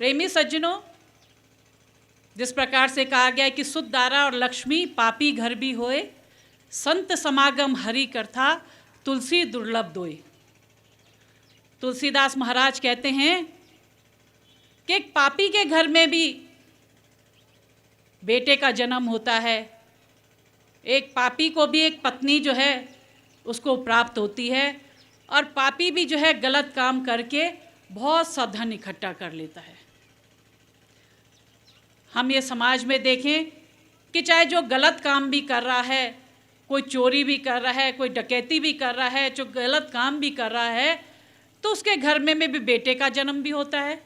प्रेमी सज्जनों, जिस प्रकार से कहा गया है कि सुध दारा और लक्ष्मी पापी घर भी होए, संत समागम हरि करथा तुलसी दुर्लभ दोए। तुलसीदास महाराज कहते हैं कि एक पापी के घर में भी बेटे का जन्म होता है, एक पापी को भी एक पत्नी जो है उसको प्राप्त होती है, और पापी भी जो है गलत काम करके बहुत सा धन इकट्ठा कर लेता है। हम ये समाज में देखें कि चाहे जो गलत काम भी कर रहा है, कोई चोरी भी कर रहा है, कोई डकैती भी कर रहा है, जो गलत काम भी कर रहा है, तो उसके घर में भी बेटे का जन्म भी होता है,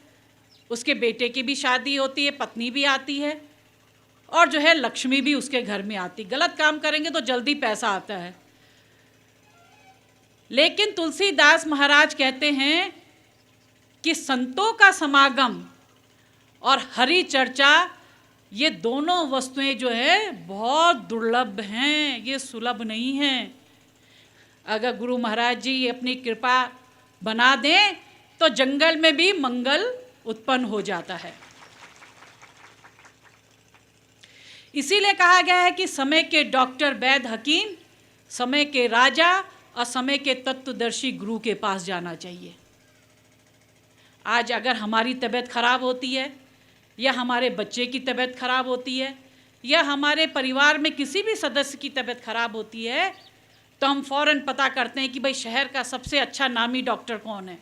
उसके बेटे की भी शादी होती है, पत्नी भी आती है, और जो है लक्ष्मी भी उसके घर में आती। गलत काम करेंगे तो जल्दी पैसा आता है। लेकिन तुलसीदास महाराज कहते हैं कि संतों का समागम और हरि चर्चा, ये दोनों वस्तुएं जो है बहुत दुर्लभ हैं, ये सुलभ नहीं हैं। अगर गुरु महाराज जी अपनी कृपा बना दें तो जंगल में भी मंगल उत्पन्न हो जाता है। इसीलिए कहा गया है कि समय के डॉक्टर वैद्य हकीम, समय के राजा और समय के तत्वदर्शी गुरु के पास जाना चाहिए। आज अगर हमारी तबीयत खराब होती है, या हमारे बच्चे की तबीयत खराब होती है, या हमारे परिवार में किसी भी सदस्य की तबीयत खराब होती है, तो हम फ़ौरन पता करते हैं कि भाई शहर का सबसे अच्छा नामी डॉक्टर कौन है,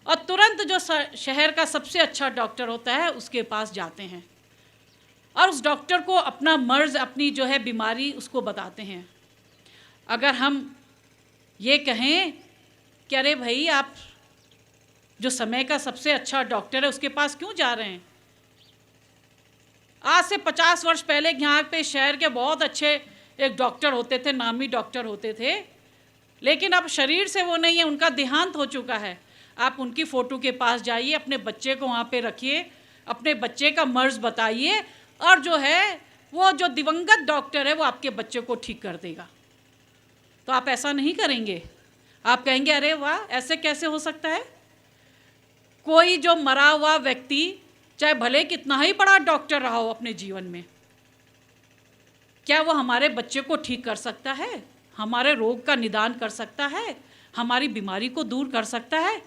और तुरंत जो शहर का सबसे अच्छा डॉक्टर होता है उसके पास जाते हैं, और उस डॉक्टर को अपना मर्ज़, अपनी जो है बीमारी उसको बताते हैं। अगर हम ये कहें कि अरे भाई आप जो समय का सबसे अच्छा डॉक्टर है उसके पास क्यों जा रहे हैं, आज से 50 वर्ष पहले यहाँ पे शहर के बहुत अच्छे एक डॉक्टर होते थे, नामी डॉक्टर होते थे, लेकिन अब शरीर से वो नहीं है, उनका देहांत हो चुका है। आप उनकी फ़ोटो के पास जाइए, अपने बच्चे को वहाँ पे रखिए, अपने बच्चे का मर्ज़ बताइए, और जो है वो जो दिवंगत डॉक्टर है वो आपके बच्चे को ठीक कर देगा। तो आप ऐसा नहीं करेंगे, आप कहेंगे अरे वाह, ऐसे कैसे हो सकता है। कोई जो मरा हुआ व्यक्ति, चाहे भले कितना ही बड़ा डॉक्टर रहा हो अपने जीवन में, क्या वो हमारे बच्चे को ठीक कर सकता है, हमारे रोग का निदान कर सकता है, हमारी बीमारी को दूर कर सकता है?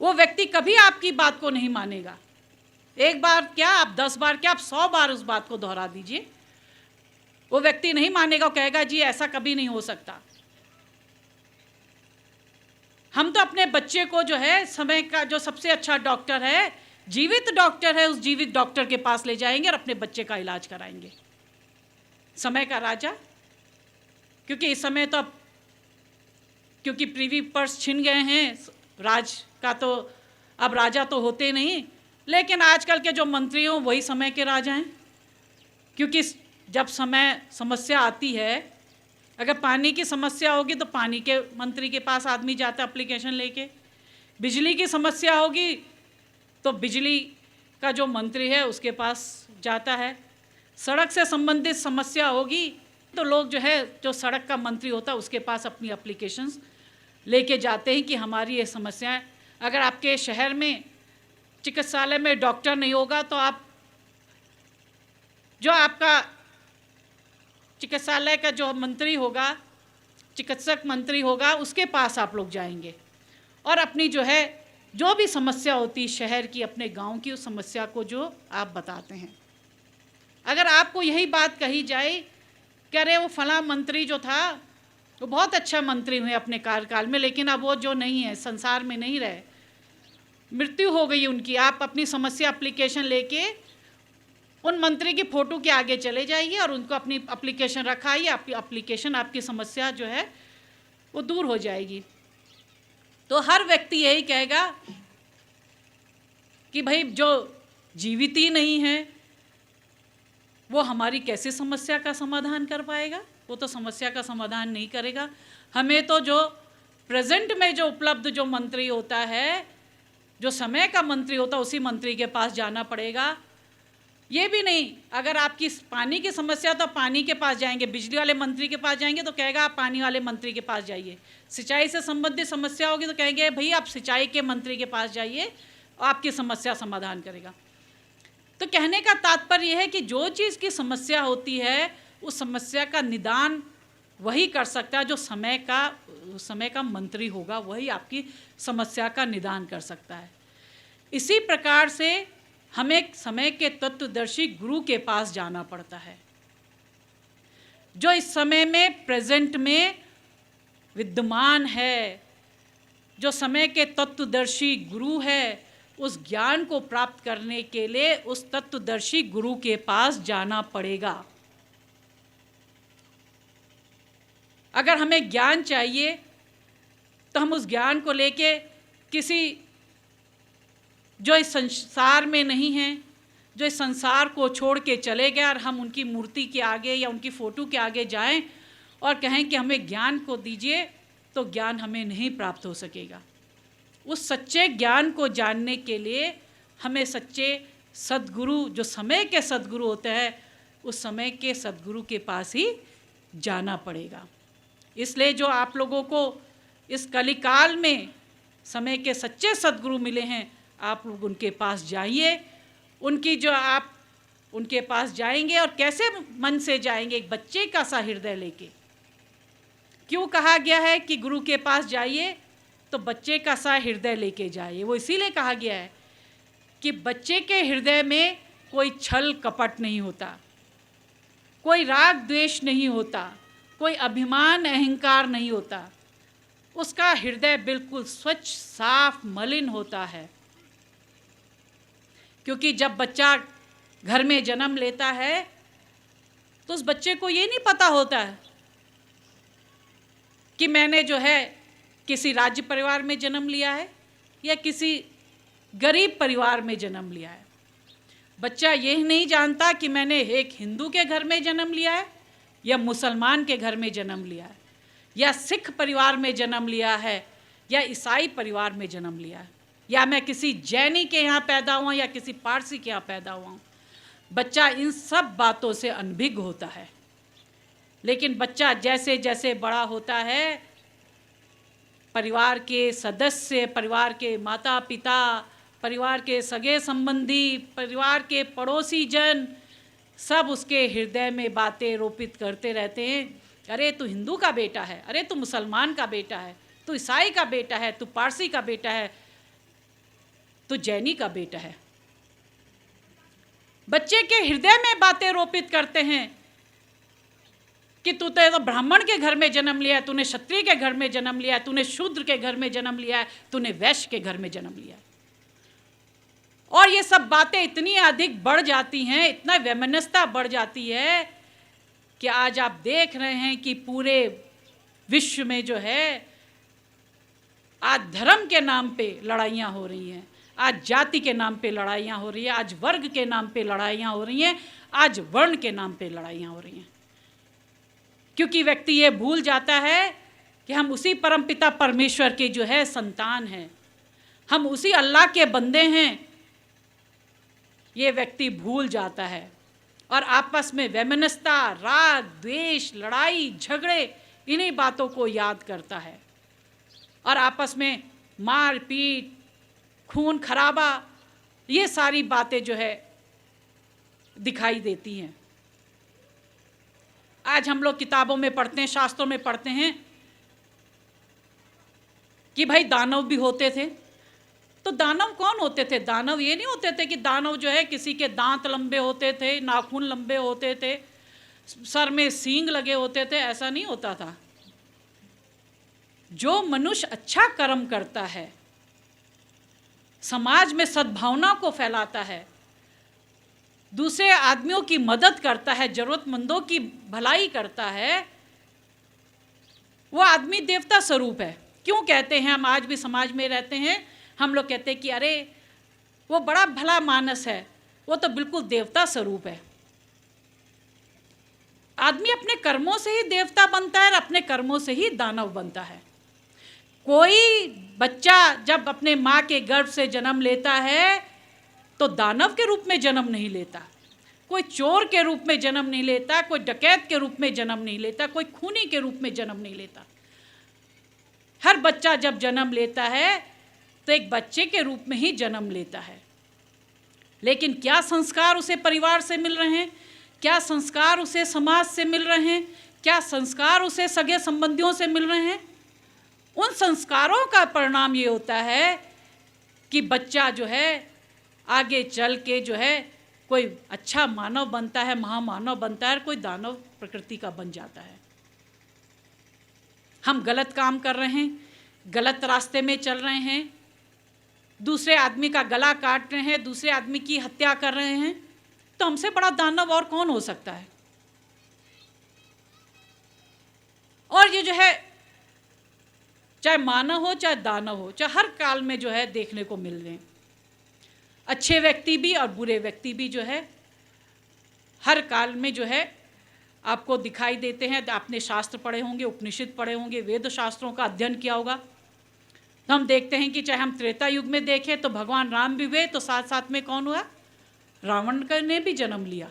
वो व्यक्ति कभी आपकी बात को नहीं मानेगा। एक बार क्या, आप 10 बार क्या, आप 100 बार उस बात को दोहरा दीजिए, वो व्यक्ति नहीं मानेगा, वो कहेगा जी ऐसा कभी नहीं हो सकता। हम तो अपने बच्चे को जो है समय का जो सबसे अच्छा डॉक्टर है, जीवित डॉक्टर है, उस जीवित डॉक्टर के पास ले जाएंगे और अपने बच्चे का इलाज कराएंगे। समय का राजा, क्योंकि इस समय तो अब क्योंकि प्रीवी पर्स छिन गए हैं, राज का तो अब राजा तो होते नहीं, लेकिन आजकल के जो मंत्री हों वही समय के राजा हैं। क्योंकि जब समय समस्या आती है, अगर पानी की समस्या होगी तो पानी के मंत्री के पास आदमी जाता है एप्लीकेशन लेके, बिजली की समस्या होगी तो बिजली का जो मंत्री है उसके पास जाता है, सड़क से संबंधित समस्या होगी तो लोग जो है जो सड़क का मंत्री होता है उसके पास अपनी एप्लीकेशंस लेके जाते हैं कि हमारी ये समस्याएं। अगर आपके शहर में चिकित्सालय में डॉक्टर नहीं होगा तो आप जो आपका चिकित्सालय का जो मंत्री होगा, चिकित्सक मंत्री होगा, उसके पास आप लोग जाएंगे और अपनी जो है जो भी समस्या होती शहर की, अपने गांव की, उस समस्या को जो आप बताते हैं। अगर आपको यही बात कही जाए कि अरे वो फला मंत्री जो था वो बहुत अच्छा मंत्री हुए अपने कार्यकाल में, लेकिन अब वो जो नहीं है, संसार में नहीं रहे, मृत्यु हो गई उनकी, आप अपनी समस्या एप्लीकेशन लेके उन मंत्री की फ़ोटो के आगे चले जाइए और उनको अपनी एप्लीकेशन रखाइए, आपकी एप्लीकेशन, आपकी समस्या जो है वो दूर हो जाएगी। तो हर व्यक्ति यही कहेगा कि भाई जो जीवित ही नहीं है वो हमारी कैसे समस्या का समाधान कर पाएगा, वो तो समस्या का समाधान नहीं करेगा। हमें तो जो प्रेजेंट में जो उपलब्ध जो मंत्री होता है, जो समय का मंत्री होता है, उसी मंत्री के पास जाना पड़ेगा। ये भी नहीं, अगर आपकी पानी की समस्या तो पानी के पास जाएंगे, बिजली वाले मंत्री के पास जाएंगे तो कहेगा आप पानी वाले मंत्री के पास जाइए, सिंचाई से संबंधित समस्या होगी तो कहेंगे भाई आप सिंचाई के मंत्री के पास जाइए, और आपकी समस्या समाधान करेगा। तो कहने का तात्पर्य यह है कि जो चीज़ की समस्या होती है उस समस्या का निदान वही कर सकता है जो समय का मंत्री होगा, वही आपकी समस्या का निदान कर सकता है। इसी प्रकार से हमें समय के तत्वदर्शी गुरु के पास जाना पड़ता है, जो इस समय में प्रेजेंट में विद्यमान है, जो समय के तत्वदर्शी गुरु है। उस ज्ञान को प्राप्त करने के लिए उस तत्वदर्शी गुरु के पास जाना पड़ेगा। अगर हमें ज्ञान चाहिए तो हम उस ज्ञान को लेके किसी जो इस संसार में नहीं हैं, जो इस संसार को छोड़ के चले गए, और हम उनकी मूर्ति के आगे या उनकी फ़ोटो के आगे जाएं और कहें कि हमें ज्ञान को दीजिए, तो ज्ञान हमें नहीं प्राप्त हो सकेगा। उस सच्चे ज्ञान को जानने के लिए हमें सच्चे सद्गुरु, जो समय के सद्गुरु होते हैं, उस समय के सद्गुरु के पास ही जाना पड़ेगा। इसलिए जो आप लोगों को इस कलिकाल में समय के सच्चे सद्गुरु मिले हैं, आप लोग उनके पास जाइए। आप उनके पास जाएंगे और कैसे मन से जाएंगे? एक बच्चे का सा हृदय लेके। क्यों कहा गया है कि गुरु के पास जाइए? तो बच्चे का सा हृदय लेके जाइए। वो इसीलिए कहा गया है कि बच्चे के हृदय में कोई छल कपट नहीं होता, कोई राग द्वेष नहीं होता, कोई अभिमान अहंकार नहीं होता। उसका हृदय बिल्कुल स्वच्छ साफ मलिन होता है। क्योंकि जब बच्चा घर में जन्म लेता है तो उस बच्चे को ये नहीं पता होता है कि मैंने जो है किसी राज्य परिवार में जन्म लिया है या किसी गरीब परिवार में जन्म लिया है। बच्चा यही नहीं जानता कि मैंने एक हिंदू के घर में जन्म लिया है या मुसलमान के घर में जन्म लिया है, या सिख परिवार में जन्म लिया है या ईसाई परिवार में जन्म लिया है, या मैं किसी जैनी के यहाँ पैदा हुआ या किसी पारसी के यहाँ पैदा हुआ हूँ। बच्चा इन सब बातों से अनभिज्ञ होता है। लेकिन बच्चा जैसे जैसे बड़ा होता है, परिवार के सदस्य, परिवार के माता पिता, परिवार के सगे संबंधी, परिवार के पड़ोसी जन, सब उसके हृदय में बातें रोपित करते रहते हैं। अरे तू हिंदू का बेटा है, अरे तू मुसलमान का बेटा है, तू ईसाई का बेटा है, तू पारसी का बेटा है, तू जैनी का बेटा है। बच्चे के हृदय में बातें रोपित करते हैं कि तू तो ब्राह्मण के घर में जन्म लिया है, तूने क्षत्रिय के घर में जन्म लिया है, तूने शूद्र के घर में जन्म लिया है, तूने वैश्य के घर में जन्म लिया है। और ये सब बातें इतनी अधिक बढ़ जाती हैं, इतना वैमनस्यता बढ़ जाती है कि आज आप देख रहे हैं कि पूरे विश्व में जो है आज धर्म के नाम पे लड़ाइयाँ हो रही हैं, आज जाति के नाम पे लड़ाइयाँ हो रही हैं, आज वर्ग के नाम पे लड़ाइयाँ हो रही हैं, आज वर्ण के नाम पे लड़ाइयाँ हो रही हैं। क्योंकि व्यक्ति ये भूल जाता है कि हम उसी परमपिता परमेश्वर के जो है संतान हैं, हम उसी अल्लाह के बंदे हैं। ये व्यक्ति भूल जाता है और आपस में वैमनस्यता, राग द्वेष, लड़ाई झगड़े, इन्हीं बातों को याद करता है और आपस में मार पीट, खून खराबा, ये सारी बातें जो है दिखाई देती हैं। आज हम लोग किताबों में पढ़ते हैं, शास्त्रों में पढ़ते हैं कि भाई दानव भी होते थे। तो दानव कौन होते थे? दानव ये नहीं होते थे कि दानव जो है किसी के दांत लंबे होते थे, नाखून लंबे होते थे, सर में सींग लगे होते थे, ऐसा नहीं होता था। जो मनुष्य अच्छा कर्म करता है, समाज में सद्भावना को फैलाता है, दूसरे आदमियों की मदद करता है, जरूरतमंदों की भलाई करता है, वो आदमी देवता स्वरूप है। क्यों कहते हैं? हम आज भी समाज में रहते हैं, हम लोग कहते हैं कि अरे वो बड़ा भला मानस है, वो तो बिल्कुल देवता स्वरूप है। आदमी अपने कर्मों से ही देवता बनता है और अपने कर्मों से ही दानव बनता है। कोई बच्चा जब अपने माँ के गर्भ से जन्म लेता है तो दानव के रूप में जन्म नहीं लेता, कोई चोर के रूप में जन्म नहीं लेता, कोई डकैत के रूप में जन्म नहीं लेता, कोई खूनी के रूप में जन्म नहीं लेता। हर बच्चा जब जन्म लेता है तो एक बच्चे के रूप में ही जन्म लेता है। लेकिन क्या संस्कार उसे परिवार से मिल रहे हैं, क्या संस्कार उसे समाज से मिल रहे हैं, क्या संस्कार उसे सगे संबंधियों से मिल रहे हैं, उन संस्कारों का परिणाम ये होता है कि बच्चा जो है आगे चल के जो है कोई अच्छा मानव बनता है, महामानव बनता है, कोई दानव प्रकृति का बन जाता है। हम गलत काम कर रहे हैं, गलत रास्ते में चल रहे हैं, दूसरे आदमी का गला काट रहे हैं, दूसरे आदमी की हत्या कर रहे हैं, तो हमसे बड़ा दानव और कौन हो सकता है। और ये जो है चाहे मानव हो चाहे दानव हो, चाहे हर काल में जो है देखने को मिल रहे हैं। अच्छे व्यक्ति भी और बुरे व्यक्ति भी जो है हर काल में जो है आपको दिखाई देते हैं। आपने शास्त्र पढ़े होंगे, उपनिषद पढ़े होंगे, वेद शास्त्रों का अध्ययन किया होगा, तो हम देखते हैं कि चाहे हम त्रेता युग में देखें तो भगवान राम भी हुए, तो साथ साथ में कौन हुआ, रावण ने भी जन्म लिया।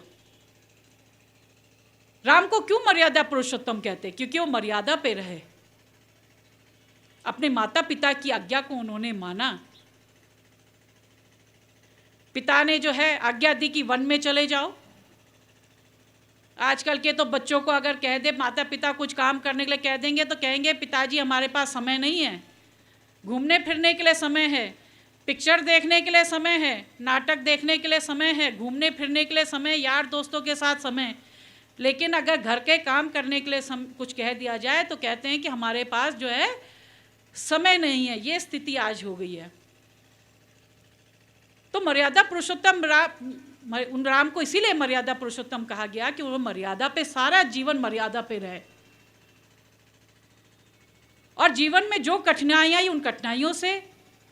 राम को क्यों मर्यादा पुरुषोत्तम कहते हैं? क्योंकि वो मर्यादा पे रहे, अपने माता पिता की आज्ञा को उन्होंने माना। पिता ने जो है आज्ञा दी कि वन में चले जाओ। आजकल के तो बच्चों को अगर कह दे माता पिता कुछ काम करने के लिए कह देंगे तो कहेंगे पिताजी हमारे पास समय नहीं है, घूमने फिरने के लिए समय है, पिक्चर देखने के लिए समय है, नाटक देखने के लिए समय है, घूमने फिरने के लिए समय, यार दोस्तों के साथ समय। लेकिन अगर घर के काम करने के लिए कुछ कह दिया जाए तो कहते हैं कि हमारे पास जो है समय नहीं है। ये स्थिति आज हो गई है। तो मर्यादा पुरुषोत्तम उन राम को इसीलिए मर्यादा पुरुषोत्तम कहा गया कि वो मर्यादा पे, सारा जीवन मर्यादा पे रहे, और जीवन में जो कठिनाइयां आई उन कठिनाइयों से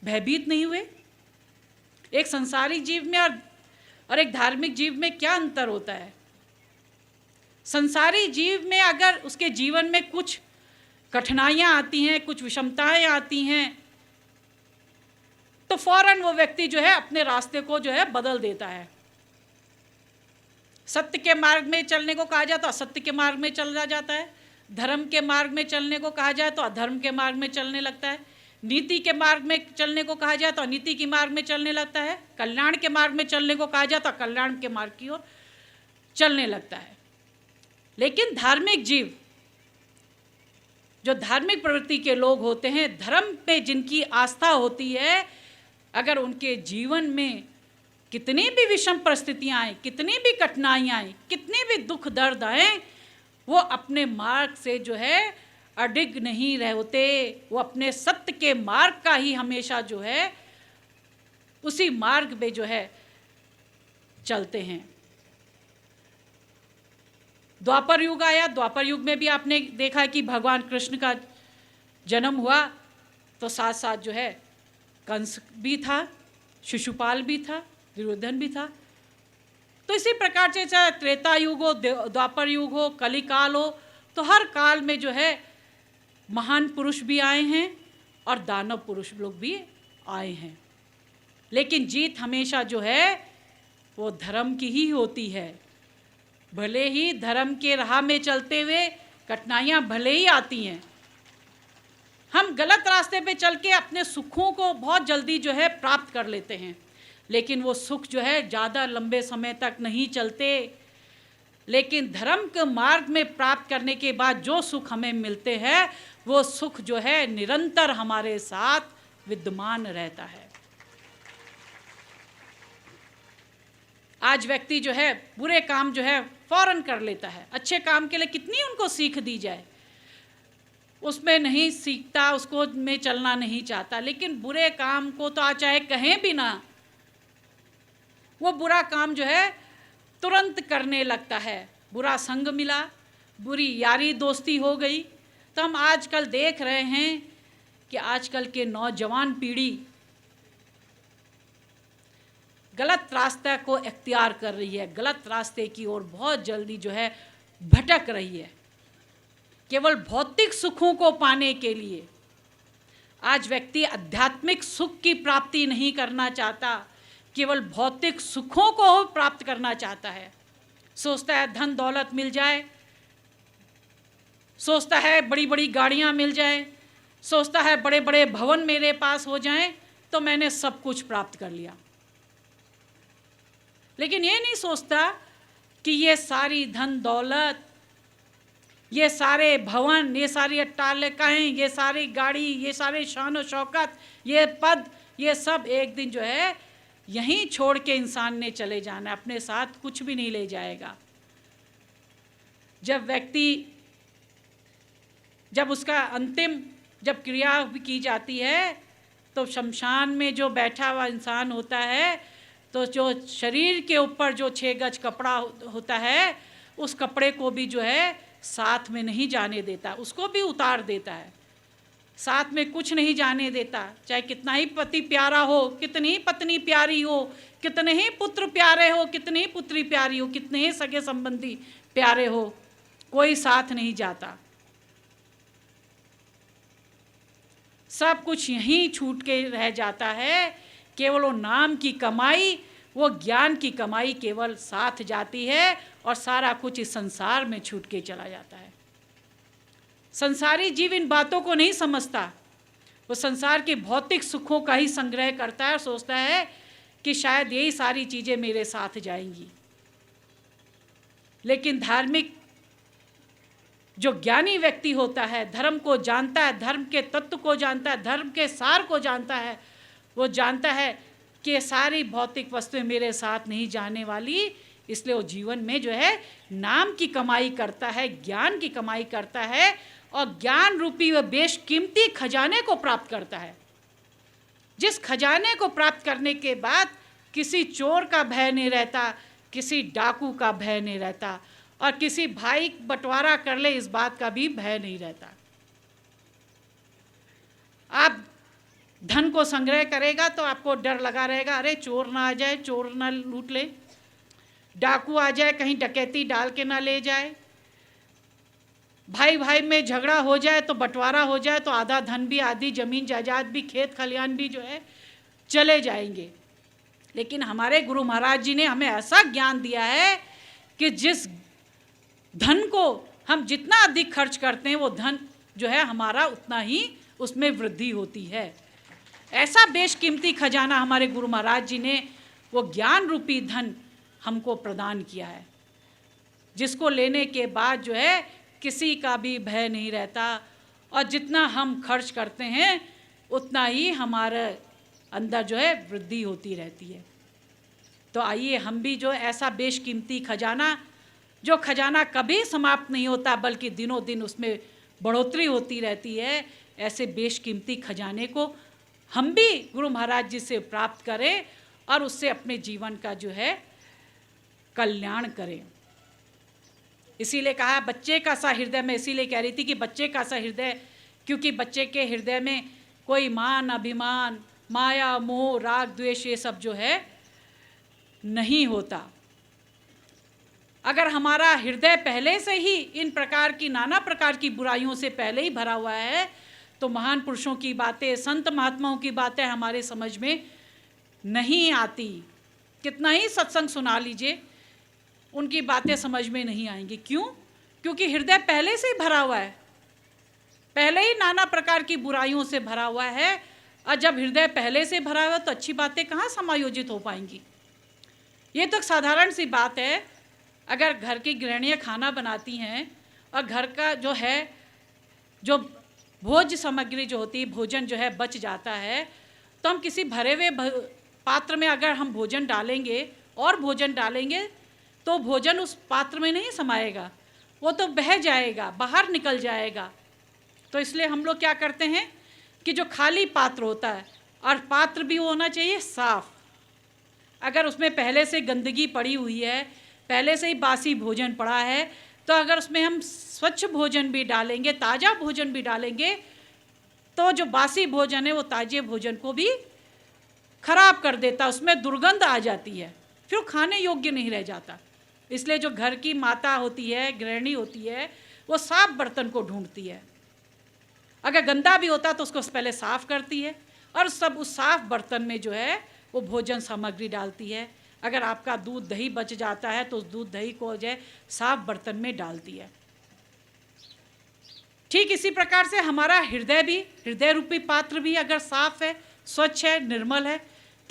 भयभीत नहीं हुए। एक संसारी जीव में और एक धार्मिक जीव में क्या अंतर होता है? संसारी जीव में अगर उसके जीवन में कुछ कठिनाइयां आती हैं, कुछ विषमताएं आती हैं, तो फौरन वो व्यक्ति जो है अपने रास्ते को जो है बदल देता है। सत्य के मार्ग में चलने को कहा जाए तो असत्य के मार्ग में चला जाता है, धर्म के मार्ग में चलने को कहा जाए तो अधर्म के मार्ग में चलने लगता है, नीति के मार्ग में चलने को कहा जाए तो अनीति के मार्ग में चलने लगता है, कल्याण के मार्ग में चलने को कहा जाए तो कल्याण के मार्ग की ओर चलने लगता है। लेकिन धार्मिक जीव, जो धार्मिक प्रवृत्ति के लोग होते हैं, धर्म पे जिनकी आस्था होती है, अगर उनके जीवन में कितनी भी विषम परिस्थितियां आए, कितनी भी कठिनाइयां आए, कितने भी दुख दर्द आए, वो अपने मार्ग से जो है अडिग नहीं रहते। वो अपने सत्य के मार्ग का ही हमेशा जो है उसी मार्ग पे जो है चलते हैं। द्वापर युग आया, द्वापर युग में भी आपने देखा कि भगवान कृष्ण का जन्म हुआ, तो साथ साथ जो है कंस भी था, शिशुपाल भी था, दुर्योधन भी था। तो इसी प्रकार से चाहे त्रेता युग हो, द्वापर युग हो, कलिकाल हो, तो हर काल में जो है महान पुरुष भी आए हैं और दानव पुरुष लोग भी आए हैं। लेकिन जीत हमेशा जो है वो धर्म की ही होती है। भले ही धर्म के राह में चलते हुए कठिनाइयाँ भले ही आती हैं, हम गलत रास्ते पे चल के अपने सुखों को बहुत जल्दी जो है प्राप्त कर लेते हैं, लेकिन वो सुख जो है ज़्यादा लंबे समय तक नहीं चलते। लेकिन धर्म के मार्ग में प्राप्त करने के बाद जो सुख हमें मिलते हैं, वो सुख जो है निरंतर हमारे साथ विद्यमान रहता है। आज व्यक्ति जो है बुरे काम जो है फौरन कर लेता है, अच्छे काम के लिए कितनी उनको सीख दी जाए उसमें नहीं सीखता, उसको में चलना नहीं चाहता। लेकिन बुरे काम को तो आज चाहे कहें भी ना, वो बुरा काम जो है तुरंत करने लगता है। बुरा संग मिला, बुरी यारी दोस्ती हो गई। तो हम आजकल देख रहे हैं कि आजकल के नौजवान पीढ़ी गलत रास्ते को इख्तियार कर रही है, गलत रास्ते की ओर बहुत जल्दी जो है भटक रही है, केवल भौतिक सुखों को पाने के लिए। आज व्यक्ति आध्यात्मिक सुख की प्राप्ति नहीं करना चाहता, केवल भौतिक सुखों को प्राप्त करना चाहता है। सोचता है धन दौलत मिल जाए, सोचता है बड़ी बड़ी गाड़ियां मिल जाए, सोचता है बड़े बड़े भवन मेरे पास हो जाएं, तो मैंने सब कुछ प्राप्त कर लिया। लेकिन ये नहीं सोचता कि ये सारी धन दौलत, ये सारे भवन, ये सारी अट्टालिकाएं, ये सारी गाड़ी, ये सारे शान और शौकत, ये पद, ये सब एक दिन जो है यहीं छोड़ के इंसान ने चले जाना है, अपने साथ कुछ भी नहीं ले जाएगा। जब उसका अंतिम जब क्रिया भी की जाती है तो शमशान में जो बैठा हुआ इंसान होता है, तो जो शरीर के ऊपर जो 6 गज कपड़ा होता है, उस कपड़े को भी जो है साथ में नहीं जाने देता, उसको भी उतार देता है, साथ में कुछ नहीं जाने देता। चाहे कितना ही पति प्यारा हो, कितनी ही पत्नी प्यारी हो, कितने ही पुत्र प्यारे हो, कितनी ही पुत्री प्यारी हो, कितने ही सगे संबंधी प्यारे हो, कोई साथ नहीं जाता। सब कुछ यहीं छूट के रह जाता है। केवल वो नाम की कमाई, वो ज्ञान की कमाई केवल साथ जाती है, और सारा कुछ इस संसार में छूट के चला जाता है। संसारी जीव इन बातों को नहीं समझता, वो संसार के भौतिक सुखों का ही संग्रह करता है और सोचता है कि शायद यही सारी चीज़ें मेरे साथ जाएंगी। लेकिन धार्मिक जो ज्ञानी व्यक्ति होता है, धर्म को जानता है, धर्म के तत्व को जानता है, धर्म के सार को जानता है, वो जानता है कि ये सारी भौतिक वस्तुएं मेरे साथ नहीं जाने वाली, इसलिए वो जीवन में जो है नाम की कमाई करता है, ज्ञान की कमाई करता है, और ज्ञान रूपी व बेशकीमती खजाने को प्राप्त करता है। जिस खजाने को प्राप्त करने के बाद किसी चोर का भय नहीं रहता, किसी डाकू का भय नहीं रहता, और किसी भाई बंटवारा कर ले इस बात का भी भय नहीं रहता। आप धन को संग्रह करेगा तो आपको डर लगा रहेगा, अरे चोर ना आ जाए, चोर ना लूट ले, डाकू आ जाए कहीं डकैती डाल के ना ले जाए, भाई भाई में झगड़ा हो जाए तो बंटवारा हो जाए तो आधा धन भी, आधी जमीन जायदाद भी, खेत खलियान भी जो है चले जाएंगे। लेकिन हमारे गुरु महाराज जी ने हमें ऐसा ज्ञान दिया है कि जिस धन को हम जितना अधिक खर्च करते हैं, वो धन जो है हमारा उतना ही उसमें वृद्धि होती है। ऐसा बेशकीमती खजाना हमारे गुरु महाराज जी ने वो ज्ञान रूपी धन हमको प्रदान किया है, जिसको लेने के बाद जो है किसी का भी भय नहीं रहता, और जितना हम खर्च करते हैं उतना ही हमारे अंदर जो है वृद्धि होती रहती है। तो आइए हम भी जो ऐसा बेशकीमती खजाना, जो खजाना कभी समाप्त नहीं होता बल्कि दिनों दिन उसमें बढ़ोतरी होती रहती है, ऐसे बेशकीमती खजाने को हम भी गुरु महाराज जी से प्राप्त करें और उससे अपने जीवन का जो है कल्याण करें। इसीलिए कहा बच्चे का सा हृदय, में इसीलिए कह रही थी कि बच्चे का सा हृदय, क्योंकि बच्चे के हृदय में कोई मान अभिमान, माया मोह राग द्वेष ये सब जो है नहीं होता। अगर हमारा हृदय पहले से ही इन प्रकार की नाना प्रकार की बुराइयों से पहले ही भरा हुआ है, तो महान पुरुषों की बातें, संत महात्माओं की बातें हमारे समझ में नहीं आती। कितना ही सत्संग सुना लीजिए, उनकी बातें समझ में नहीं आएंगी। क्यों? क्योंकि हृदय पहले से ही भरा हुआ है, पहले ही नाना प्रकार की बुराइयों से भरा हुआ है। और जब हृदय पहले से भरा हुआ तो अच्छी बातें कहाँ समायोजित हो पाएंगी। ये तो साधारण सी बात है, अगर घर की गृहिणियाँ खाना बनाती हैं और घर का जो है जो भोज्य सामग्री जो होती है, भोजन जो है बच जाता है, तो हम किसी भरे हुए पात्र में अगर हम भोजन डालेंगे और भोजन डालेंगे तो भोजन उस पात्र में नहीं समाएगा, वो तो बह जाएगा, बाहर निकल जाएगा। तो इसलिए हम लोग क्या करते हैं कि जो खाली पात्र होता है, और पात्र भी होना चाहिए साफ। अगर उसमें पहले से गंदगी पड़ी हुई है, पहले से ही बासी भोजन पड़ा है, तो अगर उसमें हम स्वच्छ भोजन भी डालेंगे, ताज़ा भोजन भी डालेंगे, तो जो बासी भोजन है वो ताजे भोजन को भी खराब कर देता, उसमें दुर्गंध आ जाती है, फिर वो खाने योग्य नहीं रह जाता। इसलिए जो घर की माता होती है, गृहिणी होती है, वो साफ बर्तन को ढूंढती है। अगर गंदा भी होता तो उसको पहले साफ करती है, और सब उस साफ बर्तन में जो है वो भोजन सामग्री डालती है। अगर आपका दूध दही बच जाता है तो उस दूध दही को जो है साफ बर्तन में डालती है। ठीक इसी प्रकार से हमारा हृदय भी, हृदय रूपी पात्र भी अगर साफ है, स्वच्छ है, निर्मल है,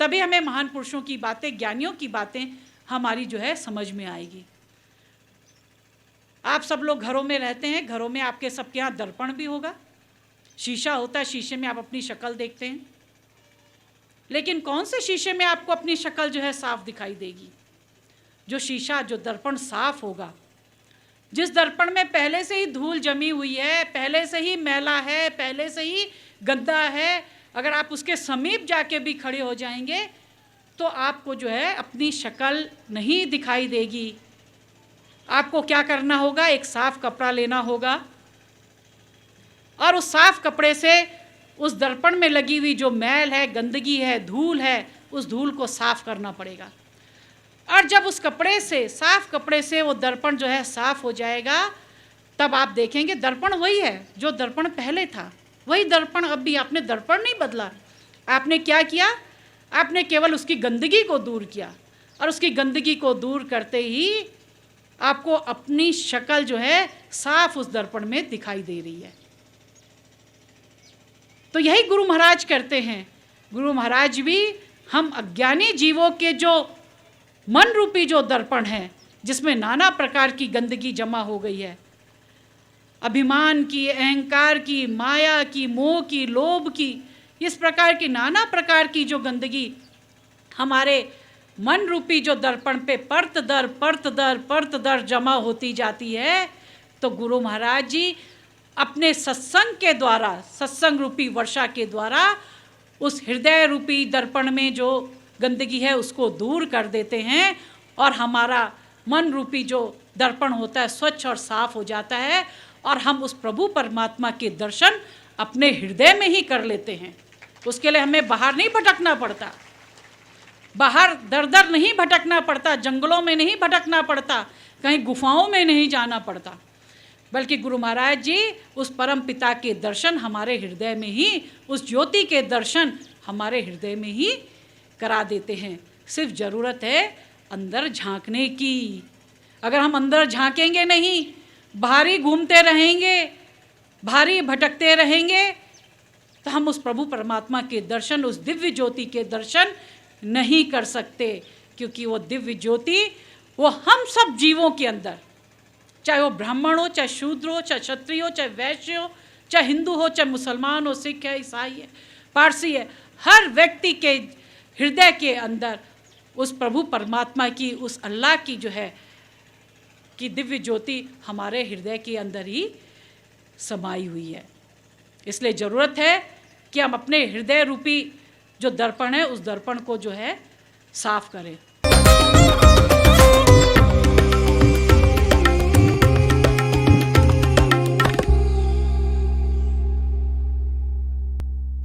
तभी हमें महान पुरुषों की बातें, ज्ञानियों की बातें हमारी जो है समझ में आएगी। आप सब लोग घरों में रहते हैं, घरों में आपके सबके यहाँ दर्पण भी होगा, शीशा होता है, शीशे में आप अपनी शक्ल देखते हैं। लेकिन कौन से शीशे में आपको अपनी शक्ल जो है साफ दिखाई देगी? जो शीशा, जो दर्पण साफ होगा, जिस दर्पण में पहले से ही धूल जमी हुई है, पहले से ही मैला है, पहले से ही गंदा है, अगर आप उसके समीप जाके भी खड़े हो जाएंगे तो आपको जो है अपनी शक्ल नहीं दिखाई देगी। आपको क्या करना होगा? एक साफ कपड़ा लेना होगा और उस साफ कपड़े से उस दर्पण में लगी हुई जो मैल है, गंदगी है, धूल है, उस धूल को साफ करना पड़ेगा। और जब उस कपड़े से, साफ कपड़े से वो दर्पण जो है साफ हो जाएगा, तब आप देखेंगे दर्पण वही है जो दर्पण पहले था, वही दर्पण अब भी। आपने दर्पण नहीं बदला, आपने क्या किया? आपने केवल उसकी गंदगी को दूर किया, और उसकी गंदगी को दूर करते ही आपको अपनी शक्ल जो है साफ उस दर्पण में दिखाई दे रही है। तो यही गुरु महाराज करते हैं। गुरु महाराज भी हम अज्ञानी जीवों के जो मन रूपी जो दर्पण है, जिसमें नाना प्रकार की गंदगी जमा हो गई है, अभिमान की, अहंकार की, माया की, मोह की, लोभ की, इस प्रकार की नाना प्रकार की जो गंदगी हमारे मन रूपी जो दर्पण पे परत दर जमा होती जाती है, तो गुरु महाराज जी अपने सत्संग के द्वारा, सत्संग रूपी वर्षा के द्वारा उस हृदय रूपी दर्पण में जो गंदगी है उसको दूर कर देते हैं, और हमारा मन रूपी जो दर्पण होता है स्वच्छ और साफ हो जाता है, और हम उस प्रभु परमात्मा के दर्शन अपने हृदय में ही कर लेते हैं। उसके लिए हमें बाहर नहीं भटकना पड़ता, बाहर दर दर नहीं भटकना पड़ता, जंगलों में नहीं भटकना पड़ता, कहीं गुफाओं में नहीं जाना पड़ता, बल्कि गुरु महाराज जी उस परम पिता के दर्शन हमारे हृदय में ही, उस ज्योति के दर्शन हमारे हृदय में ही करा देते हैं। सिर्फ ज़रूरत है अंदर झांकने की। अगर हम अंदर झांकेंगे नहीं, बाहर ही घूमते रहेंगे, बाहर ही भटकते रहेंगे, तो हम उस प्रभु परमात्मा के दर्शन, उस दिव्य ज्योति के दर्शन नहीं कर सकते। क्योंकि वो दिव्य ज्योति वो हम सब जीवों के अंदर, चाहे वो ब्राह्मण हो, चाहे शूद्र हो, चाहे क्षत्रिय हो, चाहे वैश्य हो, चाहे हिंदू हो, चाहे मुसलमान हो, सिख है, ईसाई है, पारसी है, हर व्यक्ति के हृदय के अंदर उस प्रभु परमात्मा की, उस अल्लाह की जो है कि दिव्य ज्योति हमारे हृदय के अंदर ही समाई हुई है। इसलिए ज़रूरत है कि हम अपने हृदय रूपी जो दर्पण है उस दर्पण को जो है साफ करें।